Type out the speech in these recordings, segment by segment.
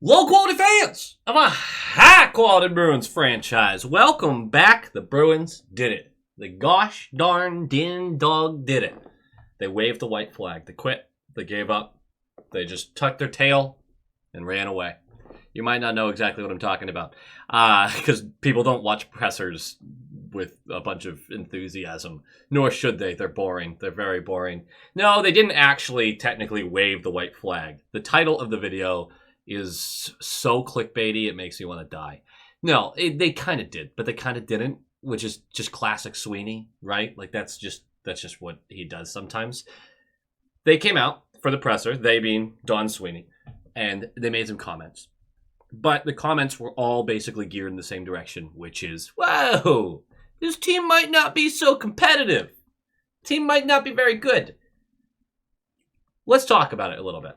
Low-quality fans of a high-quality Bruins franchise, welcome back. The Bruins did it. The gosh darn din dog did it. They waved the white flag. They quit. They gave up. They just tucked their tail and ran away. You might not know exactly what I'm talking about because people don't watch pressers with a bunch of enthusiasm, nor should they. They're boring. They're very boring. No, they didn't actually technically wave the white flag. The title of the video is so clickbaity it makes me want to die. No, they kind of did, but they kind of didn't, which is just classic Sweeney, right? Like that's just what he does sometimes. They came out for the presser, they being Don Sweeney, and they made some comments. But the comments were all basically geared in the same direction, which is, whoa, this team might not be so competitive. Team might not be very good. Let's talk about it a little bit.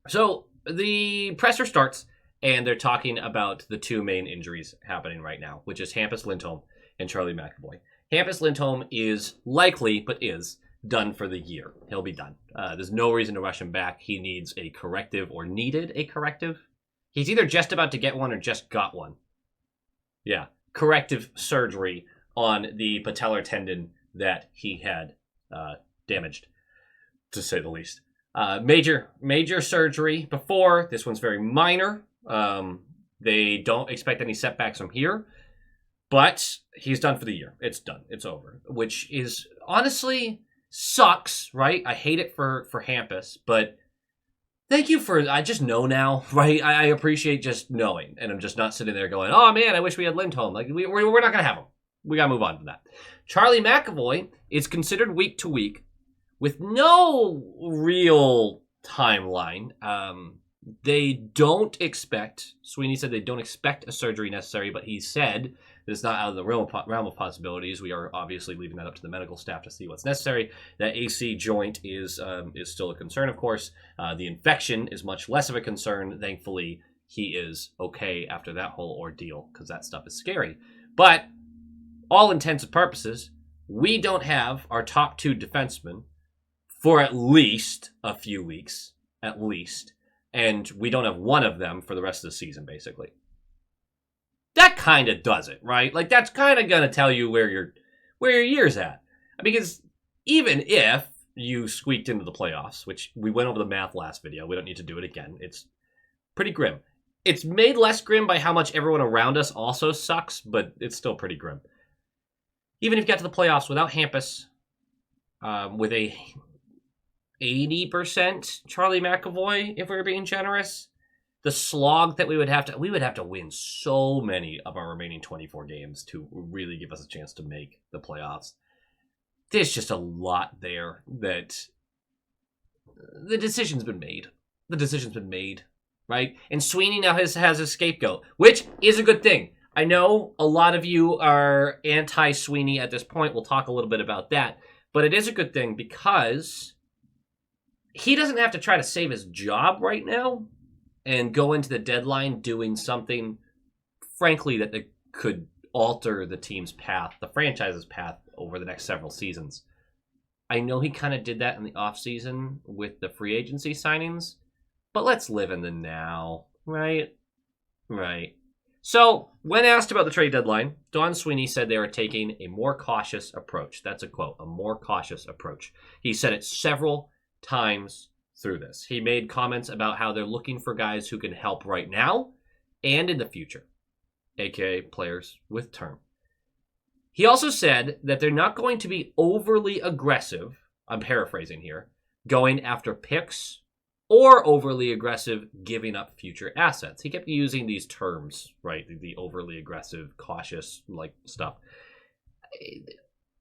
So the presser starts, and they're talking about the two main injuries happening right now, which is Hampus Lindholm and Charlie McAvoy. Hampus Lindholm is likely, but is, done for the year. He'll be done. There's no reason to rush him back. He needs a corrective or needed a corrective. He's either just about to get one or just got one. Yeah, corrective surgery on the patellar tendon that he had damaged, to say the least. Major surgery before. This one's very minor. They don't expect any setbacks from here, but he's done for the year. It's done. It's over, which is honestly sucks, right? I hate it for Hampus, but thank you for, I just know now, right? I appreciate just knowing, and I'm just not sitting there going, oh man, I wish we had Lindholm. Like, we're not going to have him. We got to move on from that. Charlie McAvoy is considered week to week with no real timeline. They don't expect, Sweeney said they don't expect a surgery necessary, but he said that it's not out of the realm of possibilities. We are obviously leaving that up to the medical staff to see what's necessary. That AC joint is still a concern, of course. The infection is much less of a concern. Thankfully, he is okay after that whole ordeal, because that stuff is scary. But all intents and purposes, we don't have our top two defensemen for at least a few weeks, at least. And we don't have one of them for the rest of the season, basically. That kind of does it, right? Like, that's kind of going to tell you where your year's at. Because even if you squeaked into the playoffs, which we went over the math last video, we don't need to do it again. It's pretty grim. It's made less grim by how much everyone around us also sucks, but it's still pretty grim. Even if you got to the playoffs without Hampus, with a 80% Charlie McAvoy, if we were being generous, the slog that we would have to win so many of our remaining 24 games to really give us a chance to make the playoffs. There's just a lot there that the decision's been made. The decision's been made, right? And Sweeney now has a scapegoat, which is a good thing. I know a lot of you are anti-Sweeney at this point. We'll talk a little bit about that. But it is a good thing because he doesn't have to try to save his job right now and go into the deadline doing something, frankly, that could alter the team's path, the franchise's path over the next several seasons. I know he kind of did that in the offseason with the free agency signings, but let's live in the now, right? Right. So, when asked about the trade deadline, Don Sweeney said they are taking a more cautious approach. That's a quote, a more cautious approach. He said it several times through this. He made comments about how they're looking for guys who can help right now and in the future, aka players with term. He also said that they're not going to be overly aggressive, I'm paraphrasing here, going after picks or overly aggressive giving up future assets. He kept using these terms, right? The overly aggressive, cautious, like stuff.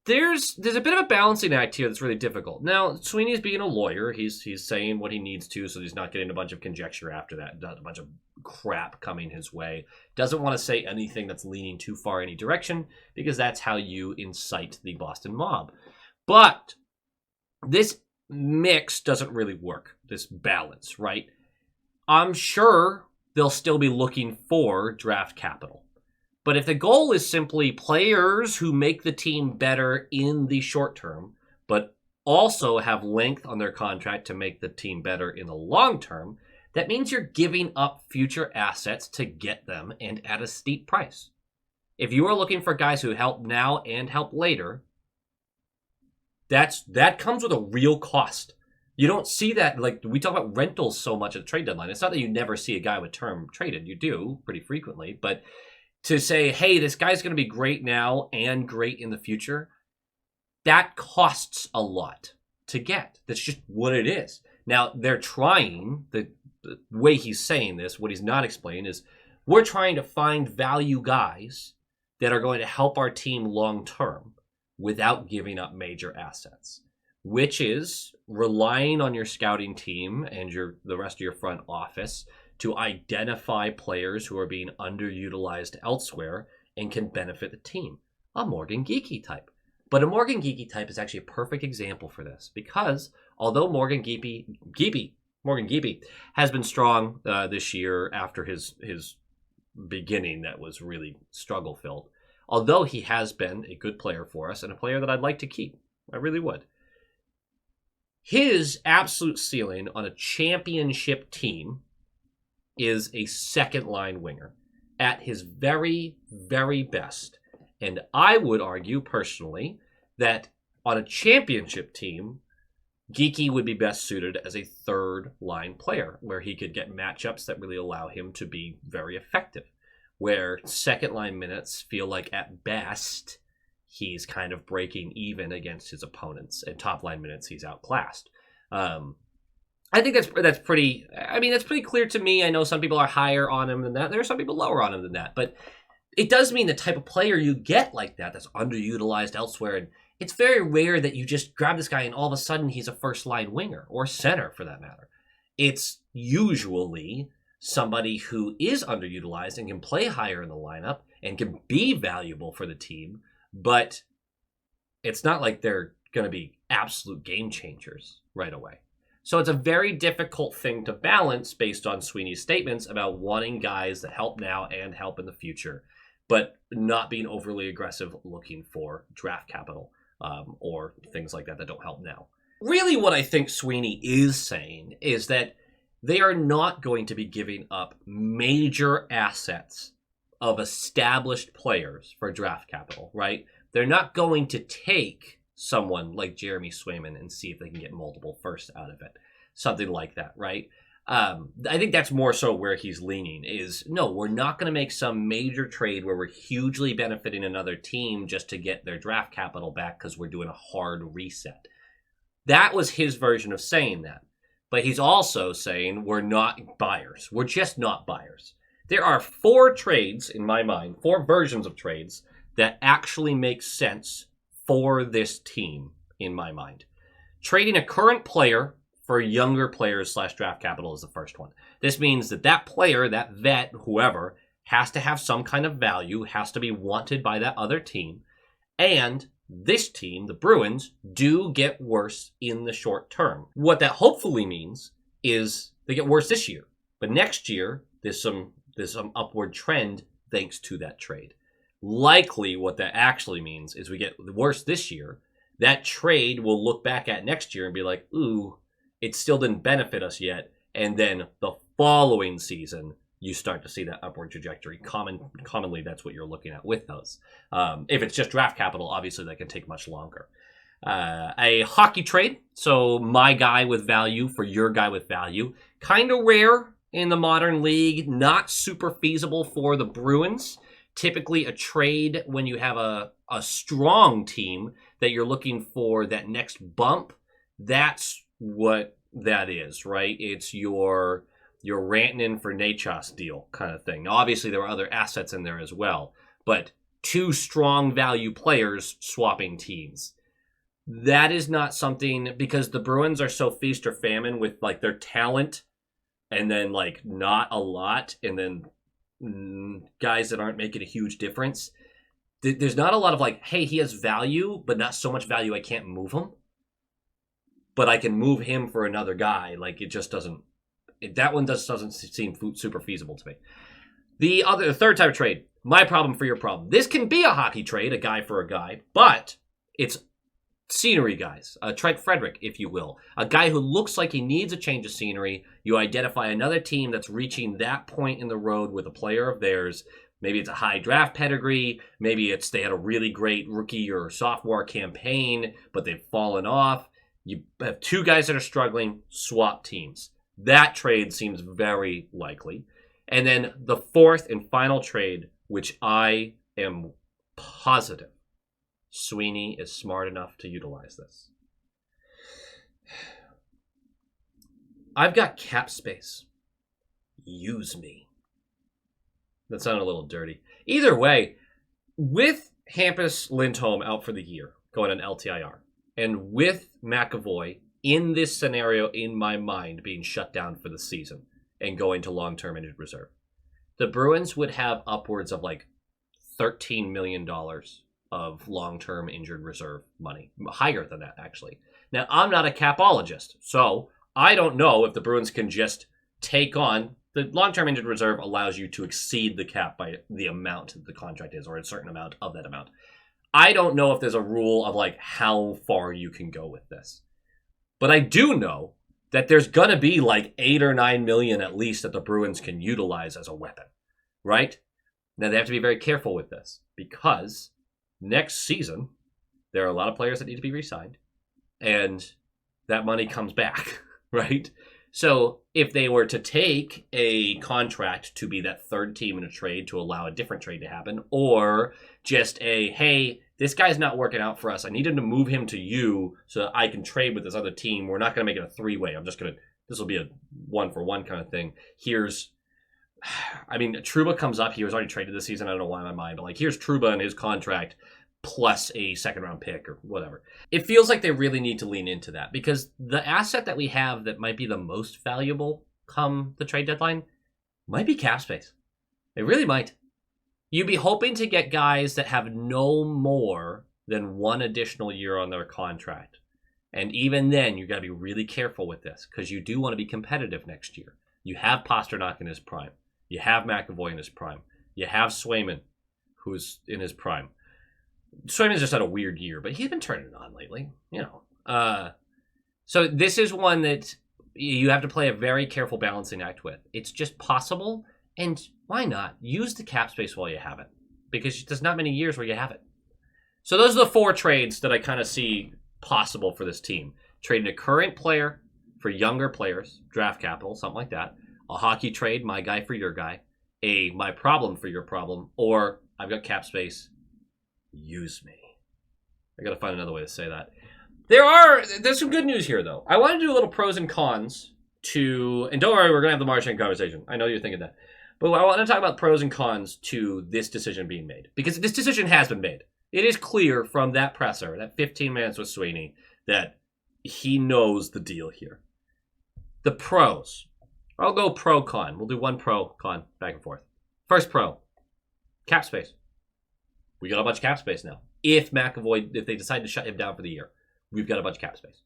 There's a bit of a balancing act here that's really difficult. Now, Sweeney's being a lawyer. He's saying what he needs to, so he's not getting a bunch of conjecture after that, a bunch of crap coming his way. Doesn't want to say anything that's leaning too far any direction, because that's how you incite the Boston mob. But this mix doesn't really work, this balance, right? I'm sure they'll still be looking for draft capital. But if the goal is simply players who make the team better in the short term, but also have length on their contract to make the team better in the long term, that means you're giving up future assets to get them and at a steep price. If you are looking for guys who help now and help later, that comes with a real cost. You don't see that, like we talk about rentals so much at the trade deadline. It's not that you never see a guy with term traded. You do pretty frequently, but to say, hey, this guy's going to be great now and great in the future, that costs a lot to get. That's just what it is. Now, they're trying, the way he's saying this, what he's not explaining is we're trying to find value guys that are going to help our team long term without giving up major assets, which is relying on your scouting team and the rest of your front office to identify players who are being underutilized elsewhere and can benefit the team. A Morgan Geekie type. But a Morgan Geekie type is actually a perfect example for this because although Morgan Geekie has been strong this year after his beginning that was really struggle-filled, although he has been a good player for us and a player that I'd like to keep. I really would. His absolute ceiling on a championship team is a second-line winger at his very, very best. And I would argue, personally, that on a championship team, Geekie would be best suited as a third-line player, where he could get matchups that really allow him to be very effective. Where second-line minutes feel like, at best, he's kind of breaking even against his opponents. And top-line minutes, he's outclassed. I think that's pretty... I mean, that's pretty clear to me. I know some people are higher on him than that. There are some people lower on him than that. But it does mean the type of player you get like that that's underutilized elsewhere. And it's very rare that you just grab this guy and all of a sudden he's a first-line winger or center, for that matter. It's usually somebody who is underutilized and can play higher in the lineup and can be valuable for the team, but it's not like they're going to be absolute game changers right away. So it's a very difficult thing to balance based on Sweeney's statements about wanting guys that help now and help in the future, but not being overly aggressive looking for draft capital or things like that don't help now. Really what I think Sweeney is saying is that they are not going to be giving up major assets of established players for draft capital, right? They're not going to take someone like Jeremy Swayman and see if they can get multiple firsts out of it. Something like that, right? I think that's more so where he's leaning is, no, we're not going to make some major trade where we're hugely benefiting another team just to get their draft capital back because we're doing a hard reset. That was his version of saying that. But he's also saying we're not buyers. We're just not buyers. There are 4 trades, in my mind, 4 versions of trades that actually make sense for this team, in my mind. Trading a current player for younger players / draft capital is the first one. This means that player, that vet, whoever, has to have some kind of value, has to be wanted by that other team, and this team, the Bruins, do get worse in the short term. What that hopefully means is they get worse this year. But next year, there's some upward trend thanks to that trade. Likely what that actually means is we get worse this year. That trade will look back at next year and be like, ooh, it still didn't benefit us yet. And then the following season, you start to see that upward trajectory. Commonly, that's what you're looking at with those. If it's just draft capital, obviously that can take much longer. A hockey trade, so my guy with value for your guy with value. Kind of rare in the modern league, not super feasible for the Bruins. Typically a trade when you have a strong team that you're looking for that next bump. That's what that is, right? It's your Rantanen for Nachos deal kind of thing. Now, obviously, there were other assets in there as well, but 2 strong value players swapping teams. That is not something, because the Bruins are so feast or famine with like their talent and then like not a lot, and then guys that aren't making a huge difference. There's not a lot of like, hey, he has value, but not so much value I can't move him. But I can move him for another guy. Like, it just doesn't. That one doesn't seem super feasible to me. The third type of trade, my problem for your problem. This can be a hockey trade, a guy for a guy, but it's scenery guys, Trent Frederick, if you will, a guy who looks like he needs a change of scenery. You identify another team that's reaching that point in the road with a player of theirs. Maybe it's a high draft pedigree. Maybe it's they had a really great rookie or sophomore campaign, but they've fallen off. You have two guys that are struggling, swap teams. That trade seems very likely. And then the fourth and final trade, which I am positive Sweeney is smart enough to utilize this. I've got cap space. Use me. That sounded a little dirty. Either way, with Hampus Lindholm out for the year, going on LTIR, and with McAvoy in this scenario in my mind being shut down for the season and going to long-term injured reserve, the Bruins would have upwards of like $13 million of long-term injured reserve money. Higher than that, actually. Now, I'm not a capologist, so I don't know if the Bruins can just take on... The long-term injured reserve allows you to exceed the cap by the amount the contract is, or a certain amount of that amount. I don't know if there's a rule of like how far you can go with this. But I do know that there's going to be like 8 or 9 million at least that the Bruins can utilize as a weapon, right? Now, they have to be very careful with this because next season, there are a lot of players that need to be re-signed, and that money comes back, right? So if they were to take a contract to be that third team in a trade to allow a different trade to happen, or just a, hey, this guy's not working out for us. I need him to move him to you so that I can trade with this other team. We're not going to make it a three-way. This will be a one-for-one kind of thing. Trouba comes up. He was already traded this season. I don't know why in my mind, but like, here's Trouba and his contract plus a second-round pick or whatever. It feels like they really need to lean into that because the asset that we have that might be the most valuable come the trade deadline might be cap space. It really might. You'd be hoping to get guys that have no more than one additional year on their contract. And even then, you got to be really careful with this because you do want to be competitive next year. You have Pasternak in his prime. You have McAvoy in his prime. You have Swayman, who's in his prime. Swayman's just had a weird year, but he's been turning it on lately, So this is one that you have to play a very careful balancing act with. It's just possible, and why not? Use the cap space while you have it, because there's not many years where you have it. So those are the 4 trades that I kind of see possible for this team. Trading a current player for younger players, draft capital, something like that. A hockey trade, my guy for your guy. My problem for your problem. Or I've got cap space. Use me. I gotta find another way to say that. There's some good news here, though. I want to do a little pros and cons to... And don't worry, we're going to have the Marchand conversation. I know you're thinking that. But I want to talk about pros and cons to this decision being made. Because this decision has been made. It is clear from that presser, that 15 minutes with Sweeney, that he knows the deal here. The pros. I'll go pro-con. We'll do one pro-con back and forth. First pro. Cap space. We got a bunch of cap space now. If they decide to shut him down for the year, we've got a bunch of cap space.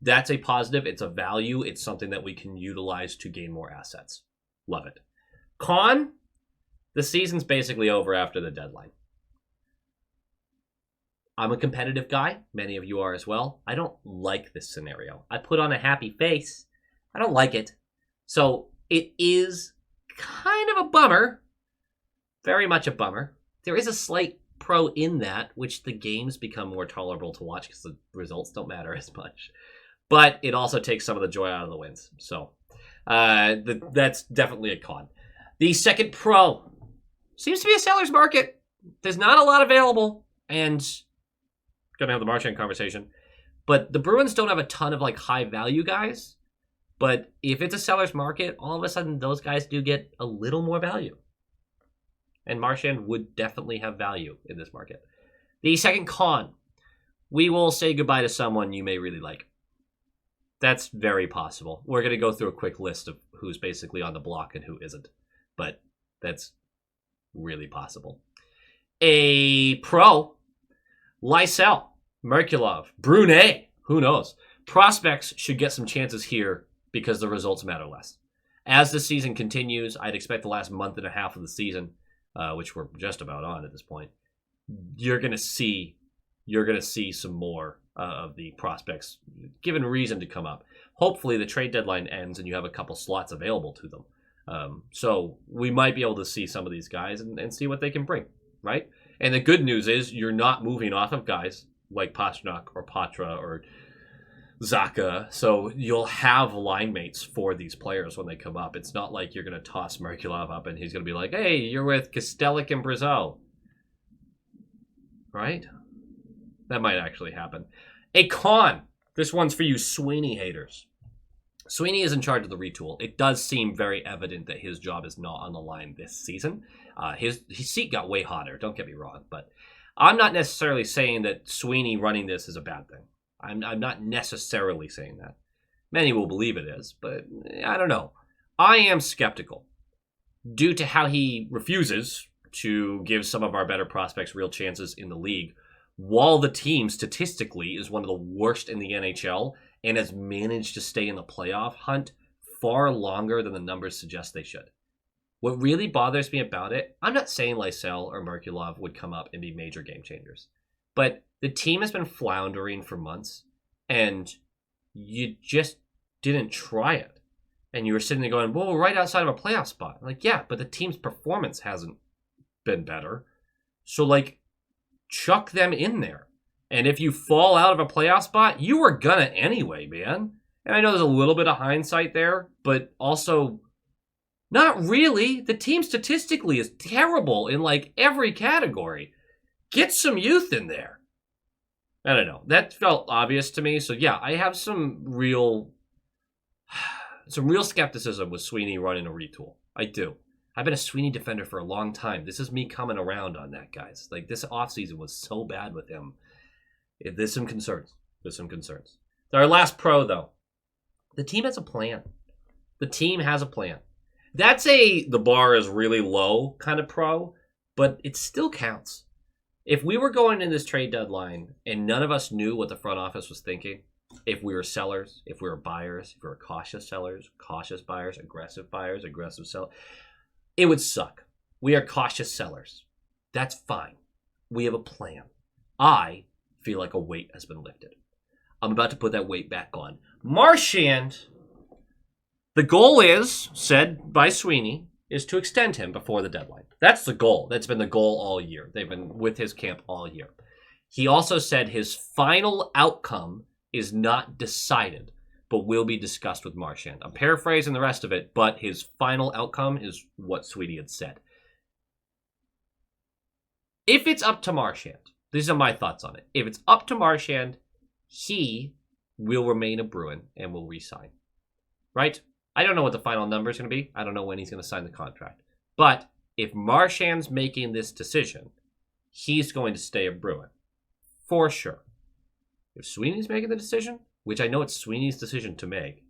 That's a positive. It's a value. It's something that we can utilize to gain more assets. Love it. Con, the season's basically over after the deadline. I'm a competitive guy. Many of you are as well. I don't like this scenario. I put on a happy face. I don't like it. So it is kind of a bummer. Very much a bummer. There is a slight pro in that, which the games become more tolerable to watch because the results don't matter as much. But it also takes some of the joy out of the wins. So that's definitely a con. The second pro seems to be a seller's market. There's not a lot available. And going to have the Marchand conversation. But the Bruins don't have a ton of like high value guys. But if it's a seller's market, all of a sudden those guys do get a little more value. And Marchand would definitely have value in this market. The second con, we will say goodbye to someone you may really like. That's very possible. We're going to go through a quick list of who's basically on the block and who isn't. But that's really possible. A pro, Lysell, Merkulov, Brunet, who knows? Prospects should get some chances here because the results matter less. As the season continues, I'd expect the last month and a half of the season, which we're just about on at this point, you're gonna see some more of the prospects given reason to come up. Hopefully the trade deadline ends and you have a couple slots available to them. So we might be able to see some of these guys and see what they can bring, right? And the good news is you're not moving off of guys like Pastrnak or Patra or Zaka, so you'll have line mates for these players when they come up. It's not like you're going to toss Merkulov up and he's going to be like, hey, you're with Kostelic and Brazeau. Right? That might actually happen. A con. This one's for you Sweeney haters. Sweeney is in charge of the retool. It does seem very evident that his job is not on the line this season. His seat got way hotter, don't get me wrong. But I'm not necessarily saying that Sweeney running this is a bad thing. I'm not necessarily saying that. Many will believe it is, but I don't know. I am skeptical due to how he refuses to give some of our better prospects real chances in the league, while the team statistically is one of the worst in the NHL and has managed to stay in the playoff hunt far longer than the numbers suggest they should. What really bothers me about it, I'm not saying Lysell or Merkulov would come up and be major game changers, but the team has been floundering for months, and you just didn't try it. And you were sitting there going, well, we're right outside of a playoff spot. I'm like, yeah, but the team's performance hasn't been better. So, like, chuck them in there. And if you fall out of a playoff spot, you were gonna anyway, man. And I know there's a little bit of hindsight there, but also not really. The team statistically is terrible in, like, every category. Get some youth in there. I don't know. That felt obvious to me. So, yeah, I have some real skepticism with Sweeney running a retool. I do. I've been a Sweeney defender for a long time. This is me coming around on that, guys. Like, this offseason was so bad with him. There's some concerns. Our last pro, though. The team has a plan. The team has a plan. That's the bar is really low kind of pro, but it still counts. If we were going in this trade deadline and none of us knew what the front office was thinking, if we were sellers, if we were buyers, if we were cautious sellers, cautious buyers, aggressive sellers, it would suck. We are cautious sellers. That's fine. We have a plan. I feel like a weight has been lifted. I'm about to put that weight back on. Marchand, the goal is, said by Sweeney, is to extend him before the deadline. That's the goal. That's been the goal all year. They've been with his camp all year. He also said his final outcome is not decided, but will be discussed with Marchand. I'm paraphrasing the rest of it, but his final outcome is what Sweeney had said. If it's up to Marchand, these are my thoughts on it. If it's up to Marchand, he will remain a Bruin and will re-sign. Right? I don't know what the final number is going to be. I don't know when he's going to sign the contract. But if Marchand's making this decision, he's going to stay a Bruin. For sure. If Sweeney's making the decision, which I know it's Sweeney's decision to make,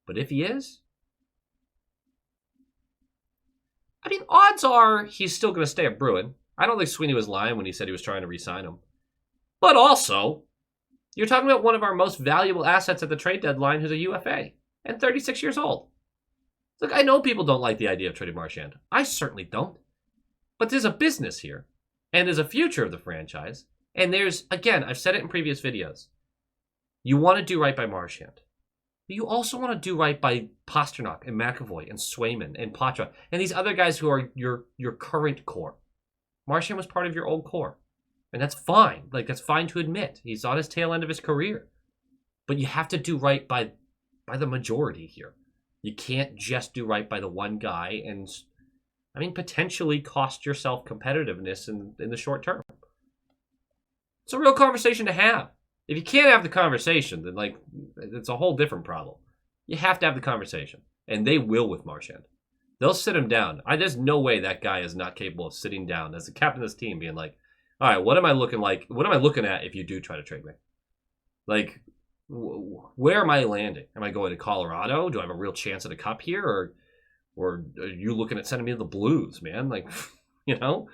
but if he is, I mean, odds are he's still going to stay a Bruin. I don't think Sweeney was lying when he said he was trying to re-sign him. But also, you're talking about one of our most valuable assets at the trade deadline who's a UFA and 36 years old. Look, I know people don't like the idea of trading Marchand. I certainly don't. But there's a business here, and there's a future of the franchise, and there's, again, I've said it in previous videos, you want to do right by Marchand. But you also want to do right by Pastrnak and McAvoy and Swayman and Patra and these other guys who are your current core. Marchand was part of your old core. And that's fine. Like, that's fine to admit. He's on his tail end of his career. But you have to do right by the majority here. You can't just do right by the one guy and, I mean, potentially cost yourself competitiveness in the short term. It's a real conversation to have. If you can't have the conversation, then, like, it's a whole different problem. You have to have the conversation. And they will with Marchand. They'll sit him down. There's no way that guy is not capable of sitting down as the captain of this team being like, all right, what am I looking like? What am I looking at if you do try to trade me? Like, where am I landing? Am I going to Colorado? Do I have a real chance at a cup here? Or are you looking at sending me to the Blues, man? Like, you know?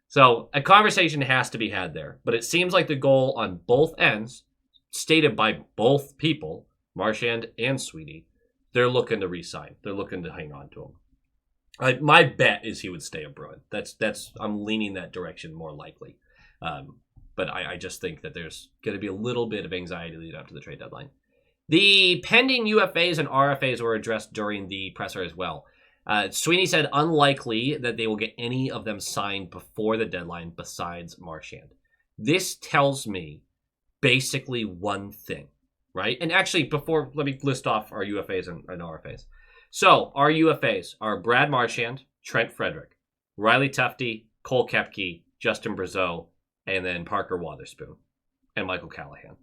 So a conversation has to be had there. But it seems like the goal on both ends, stated by both people, Marchand and Sweeney, they're looking to re-sign. They're looking to hang on to him. My bet is he would stay a Bruin. I'm leaning that direction more likely. But But I just think that there's going to be a little bit of anxiety leading up to the trade deadline. The pending UFAs and RFAs were addressed during the presser as well. Sweeney said unlikely that they will get any of them signed before the deadline besides Marchand. This tells me basically one thing, right? And actually, before, let me list off our UFAs and RFAs. So, our UFAs are Brad Marchand, Trent Frederick, Riley Tufte, Cole Koepke, Justin Brazeau, and then Parker Wotherspoon, and Michael Callahan.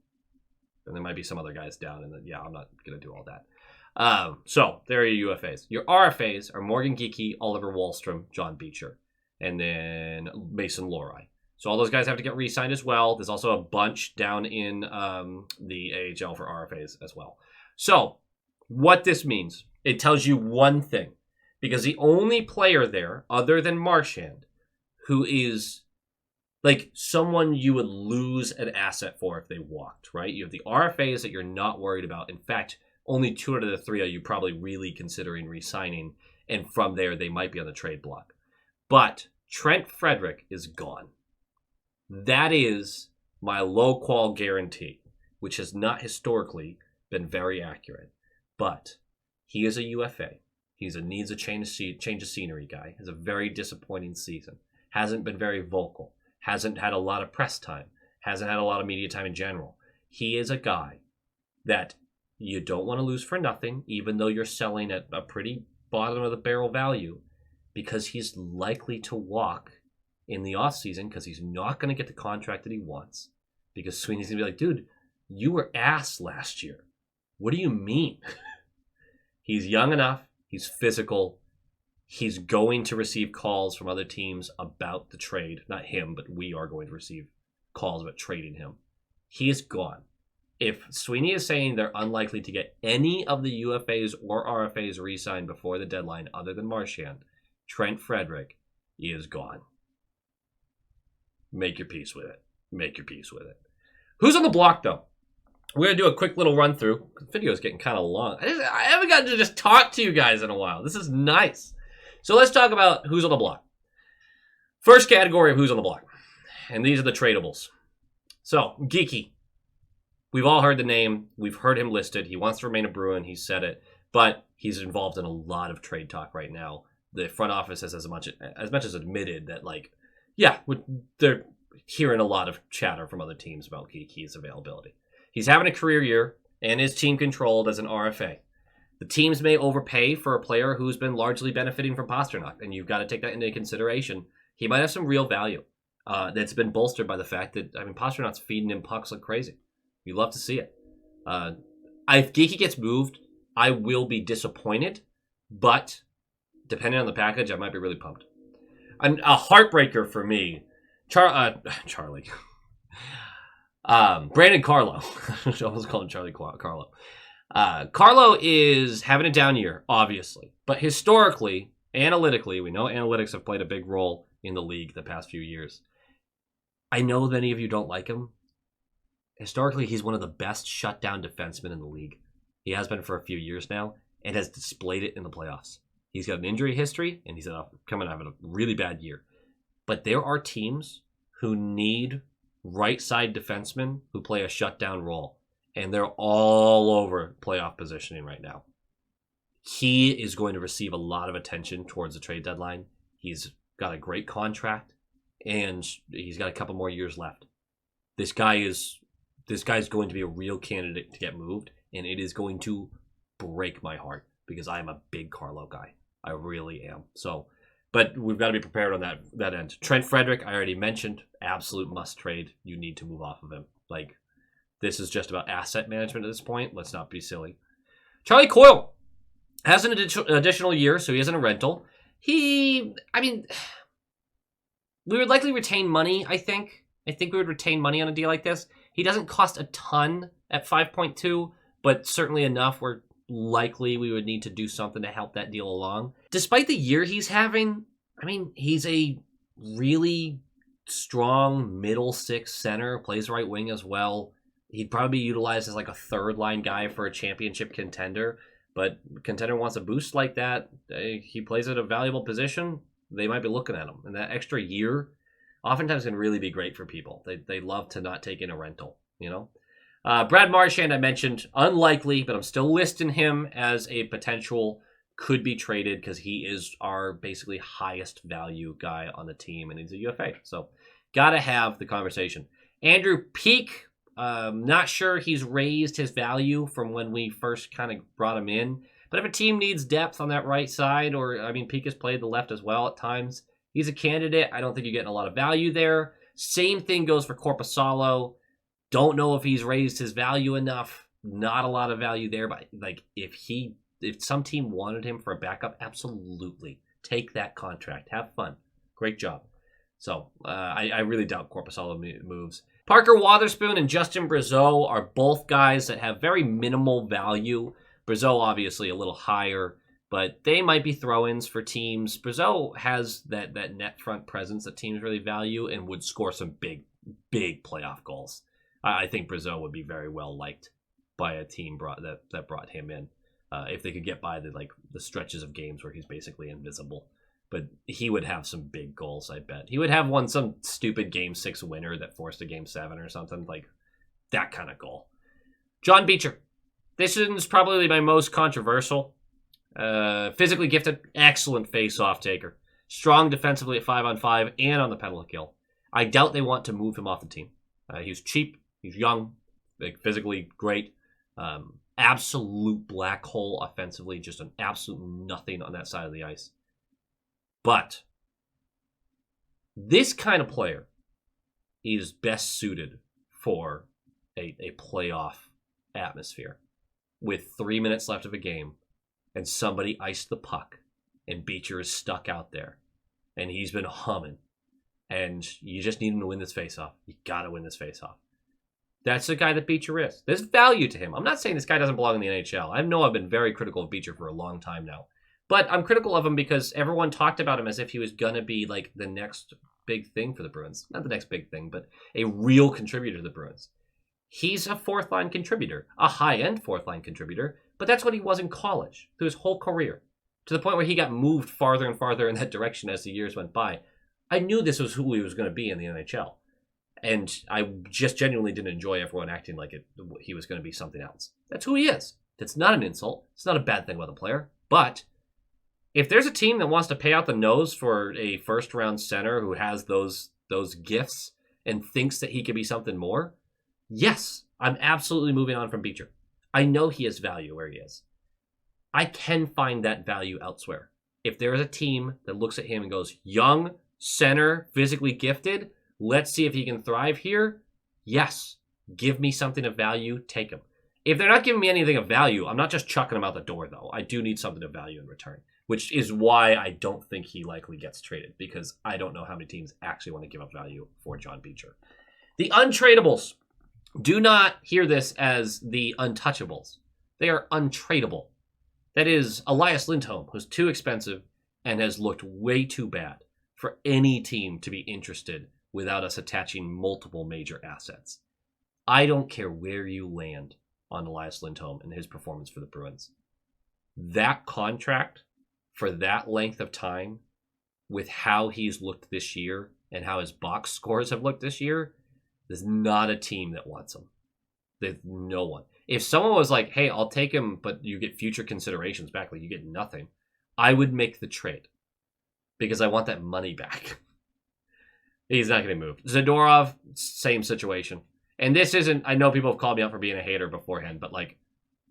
And there might be some other guys down, and then, yeah, I'm not going to do all that. So, there are your UFAs. Your RFAs are Morgan Geekie, Oliver Wahlstrom, John Beecher, and then Mason Lohrei. So all those guys have to get re-signed as well. There's also a bunch down in the AHL for RFAs as well. So what this means, it tells you one thing. Because the only player there, other than Marchand, who is like someone you would lose an asset for if they walked, right? You have the RFAs that you're not worried about. In fact, only 2 out of the 3 are you probably really considering re-signing. And from there, they might be on the trade block. But Trent Frederick is gone. That is my low-qual guarantee, which has not historically been very accurate. But he is a UFA. He's a needs a change of scenery guy. Has a very disappointing season. Hasn't been very vocal. Hasn't had a lot of press time. Hasn't had a lot of media time in general. He is a guy that you don't want to lose for nothing, even though you're selling at a pretty bottom of the barrel value, because he's likely to walk in the offseason because he's not going to get the contract that he wants. Because Sweeney's going to be like, dude, you were ass last year. What do you mean? He's young enough. He's physical. He's going to receive calls from other teams about the trade. Not him, but we are going to receive calls about trading him. He is gone. If Sweeney is saying they're unlikely to get any of the UFAs or RFAs re-signed before the deadline other than Marchand, Trent Frederick is gone. Make your peace with it. Make your peace with it. Who's on the block, though? We're going to do a quick little run through. The video is getting kind of long. I haven't gotten to just talk to you guys in a while. This is nice. So let's talk about who's on the block. First category of who's on the block. And these are the tradables. So, Geekie. We've all heard the name. We've heard him listed. He wants to remain a Bruin. He said it. But he's involved in a lot of trade talk right now. The front office has as much as admitted that, like, yeah, they're hearing a lot of chatter from other teams about Geekie's availability. He's having a career year and is team controlled as an RFA. The teams may overpay for a player who's been largely benefiting from Pastrnak, and you've got to take that into consideration. He might have some real value that's been bolstered by the fact that, I mean, Pasternak's feeding him pucks like crazy. You love to see it. If Geekie gets moved, I will be disappointed, but depending on the package, I might be really pumped. A heartbreaker for me, Charlie. Brandon Carlo. I almost called him Charlie Carlo. Carlo is having a down year, obviously. But historically, analytically, we know analytics have played a big role in the league the past few years. I know many of you don't like him. Historically, he's one of the best shutdown defensemen in the league. He has been for a few years now and has displayed it in the playoffs. He's got an injury history, and he's coming out of a really bad year. But there are teams who need right-side defensemen who play a shutdown role, and they're all over playoff positioning right now. He is going to receive a lot of attention towards the trade deadline. He's got a great contract, and he's got a couple more years left. This guy's going to be a real candidate to get moved, and it is going to break my heart because I am a big Carlo guy. I really am. So, but we've got to be prepared on that end. Trent Frederick, I already mentioned, absolute must trade. You need to move off of him. Like, this is just about asset management at this point. Let's not be silly. Charlie Coyle has an additional year, so he isn't a rental. We would likely retain money, I think. I think we would retain money on a deal like this. He doesn't cost a ton at 5.2, but certainly enough where likely we would need to do something to help that deal along. Despite the year he's having, he's a really strong middle six center, plays right wing as well. He'd probably be utilized as like a third line guy for a championship contender, but contender wants a boost like that. He plays at a valuable position. They might be looking at him. And that extra year oftentimes can really be great for people. They love to not take in a rental, you know? Brad Marchand, I mentioned, unlikely, but I'm still listing him as a potential could be traded because he is our basically highest value guy on the team, and he's a UFA. So got to have the conversation. Andrew Peak, not sure he's raised his value from when we first kind of brought him in. But if a team needs depth on that right side, or, I mean, Peak has played the left as well at times, he's a candidate. I don't think you're getting a lot of value there. Same thing goes for Korpisalo. Don't know if he's raised his value enough. Not a lot of value there, but like if some team wanted him for a backup, absolutely take that contract. Have fun. Great job. So I really doubt Korpisalo moves. Parker Wotherspoon and Justin Brazeau are both guys that have very minimal value. Brazeau obviously a little higher, but they might be throw-ins for teams. Brazeau has that net front presence that teams really value and would score some big playoff goals. I think Brazeau would be very well liked by a team that brought him in if they could get by the stretches of games where he's basically invisible. But he would have some big goals, I bet. He would have some stupid Game 6 winner that forced a Game 7 or something, like that kind of goal. John Beecher. This is probably my most controversial. Physically gifted, excellent face-off taker. Strong defensively at 5-on-5 and on the penalty kill. I doubt they want to move him off the team. He's cheap. He's young, physically great, absolute black hole offensively, just an absolute nothing on that side of the ice. But this kind of player is best suited for a playoff atmosphere with 3 minutes left of a game and somebody iced the puck and Beecher is stuck out there and he's been humming and you just need him to win this faceoff. You got to win this faceoff. That's the guy that Beecher is. There's value to him. I'm not saying this guy doesn't belong in the NHL. I know I've been very critical of Beecher for a long time now. But I'm critical of him because everyone talked about him as if he was going to be like the next big thing for the Bruins. Not the next big thing, but a real contributor to the Bruins. He's a fourth-line contributor, a high-end fourth-line contributor, but that's what he was in college through his whole career, to the point where he got moved farther and farther in that direction as the years went by. I knew this was who he was going to be in the NHL. And I just genuinely didn't enjoy everyone acting like he was going to be something else. That's who he is. That's not an insult. It's not a bad thing with a player. But if there's a team that wants to pay out the nose for a first-round center who has those gifts and thinks that he could be something more, yes, I'm absolutely moving on from Beecher. I know he has value where he is. I can find that value elsewhere. If there is a team that looks at him and goes, young, center, physically gifted, let's see if he can thrive here. Yes, give me something of value, take him. If they're not giving me anything of value, I'm not just chucking him out the door, though. I do need something of value in return, which is why I don't think he likely gets traded, because I don't know how many teams actually want to give up value for John Beecher. The untradables. Do not hear this as the untouchables. They are untradeable. That is Elias Lindholm, who's too expensive and has looked way too bad for any team to be interested without us attaching multiple major assets. I don't care where you land on Elias Lindholm and his performance for the Bruins. That contract for that length of time, with how he's looked this year and how his box scores have looked this year, there's not a team that wants him. There's no one. If someone was like, hey, I'll take him, but you get future considerations back, like you get nothing, I would make the trade because I want that money back. He's not going to move. Zadorov, same situation. And this isn't, I know people have called me out for being a hater beforehand, but like,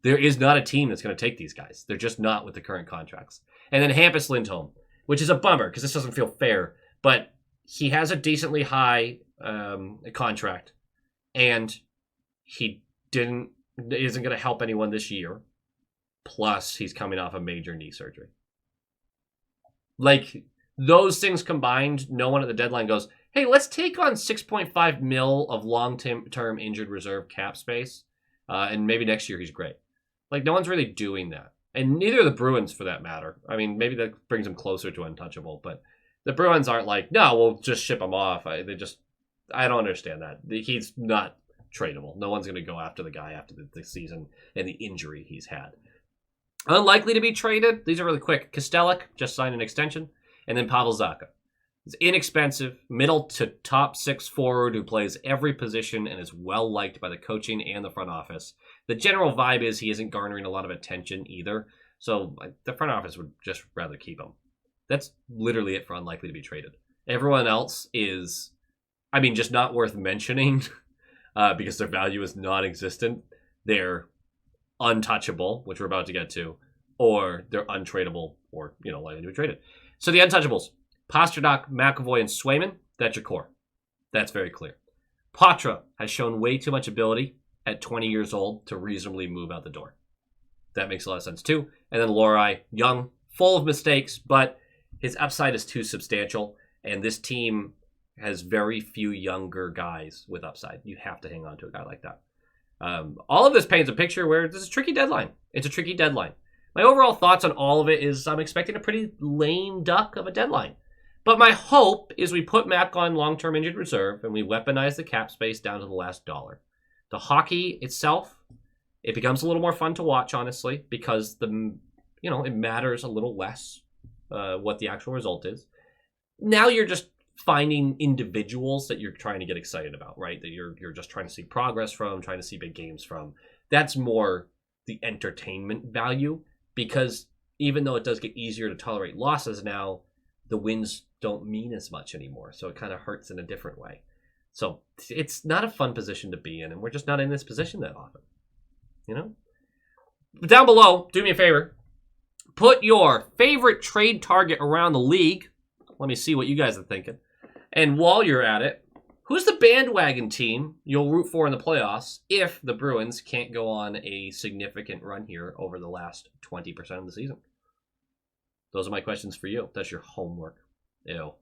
there is not a team that's going to take these guys. They're just not with the current contracts. And then Hampus Lindholm, which is a bummer because this doesn't feel fair, but he has a decently high contract, and he isn't going to help anyone this year. Plus, he's coming off a major knee surgery. Like, those things combined, no one at the deadline goes, hey, let's take on 6.5 mil of long-term injured reserve cap space, and maybe next year he's great. Like, no one's really doing that. And neither are the Bruins, for that matter. I mean, maybe that brings them closer to untouchable, but the Bruins aren't like, no, we'll just ship him off. I don't understand that. He's not tradable. No one's going to go after the guy after the season and the injury he's had. Unlikely to be traded. These are really quick. Kostelic just signed an extension. And then Pavel Zacha. He's inexpensive, middle to top 6 forward who plays every position and is well liked by the coaching and the front office. The general vibe is he isn't garnering a lot of attention either, so the front office would just rather keep him. That's literally it for unlikely to be traded. Everyone else is, just not worth mentioning because their value is non-existent. They're untouchable, which we're about to get to, or they're untradeable or, likely to be traded. So the untouchables, Pasternak, McAvoy, and Swayman, that's your core. That's very clear. Patra has shown way too much ability at 20 years old to reasonably move out the door. That makes a lot of sense too. And then Lohrei, young, full of mistakes, but his upside is too substantial, and this team has very few younger guys with upside. You have to hang on to a guy like that. All of this paints a picture where this is a tricky deadline. It's a tricky deadline. My overall thoughts on all of it is I'm expecting a pretty lame duck of a deadline. But my hope is we put Mac on long-term injured reserve and we weaponize the cap space down to the last dollar. The hockey itself, it becomes a little more fun to watch, honestly, because it matters a little less what the actual result is. Now you're just finding individuals that you're trying to get excited about, right? That you're just trying to see progress from, trying to see big games from. That's more the entertainment value, because even though it does get easier to tolerate losses now, the wins don't mean as much anymore. So it kind of hurts in a different way. So it's not a fun position to be in, and we're just not in this position that often. But down below, do me a favor. Put your favorite trade target around the league. Let me see what you guys are thinking. And while you're at it, who's the bandwagon team you'll root for in the playoffs if the Bruins can't go on a significant run here over the last 20% of the season? Those are my questions for you. That's your homework. Ew.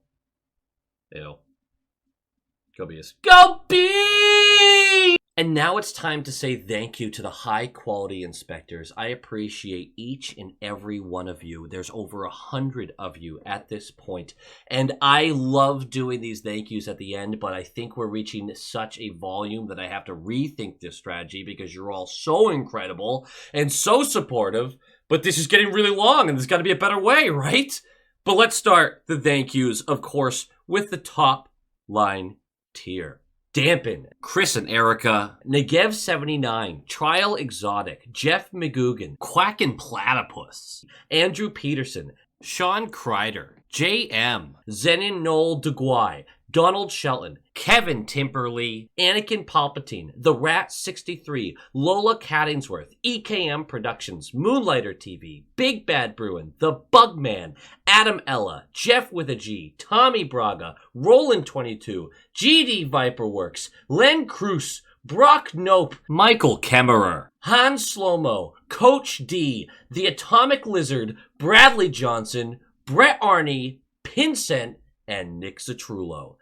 Go Bees. Go Bees! And now it's time to say thank you to the high-quality inspectors. I appreciate each and every one of you. There's over 100 of you at this point. And I love doing these thank yous at the end, but I think we're reaching such a volume that I have to rethink this strategy because you're all so incredible and so supportive. But this is getting really long, and there's got to be a better way, right? But let's start the thank yous, of course, with the top line tier. Dampen, Chris and Erica, Negev79, Trial Exotic, Jeff McGugan, Quackin' Platypus, Andrew Peterson, Sean Kreider, JM, Zenin Noel DeGuy, Donald Shelton, Kevin Timperley, Anakin Palpatine, The Rat 63, Lola Cattingsworth, EKM Productions, Moonlighter TV, Big Bad Bruin, The Bugman, Adam Ella, Jeff with a G, Tommy Braga, Roland 22, GD Viperworks, Len Cruz, Brock Nope, Michael Kemmerer, Han Slomo, Coach D, The Atomic Lizard, Bradley Johnson, Brett Arney, Pincent, and Nick Zatrullo.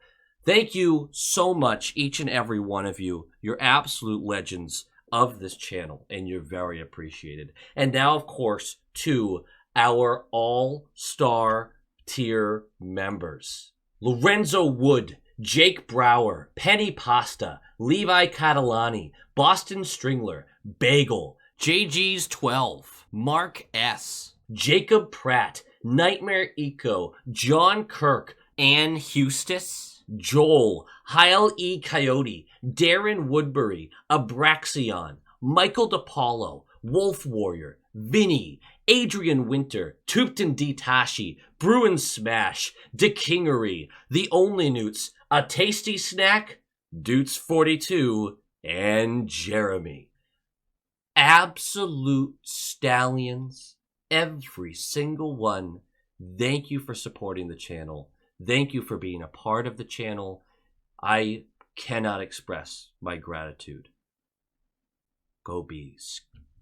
Thank you so much, each and every one of you. You're absolute legends of this channel, and you're very appreciated. And now, of course, to our all-star tier members. Lorenzo Wood, Jake Brower, Penny Pasta, Levi Catalani, Boston Stringler, Bagel, JG's 12, Mark S., Jacob Pratt, Nightmare Eco, John Kirk, Ann Hustis, Joel, Heil E. Coyote, Darren Woodbury, Abraxion, Michael DePaulo, Wolf Warrior, Vinny, Adrian Winter, Tupton D. Tashi, Bruin Smash, DeKingery, The Only Newts, A Tasty Snack, Dutes 42, and Jeremy. Absolute stallions, every single one. Thank you for supporting the channel. Thank you for being a part of the channel. I cannot express my gratitude. Go Bees.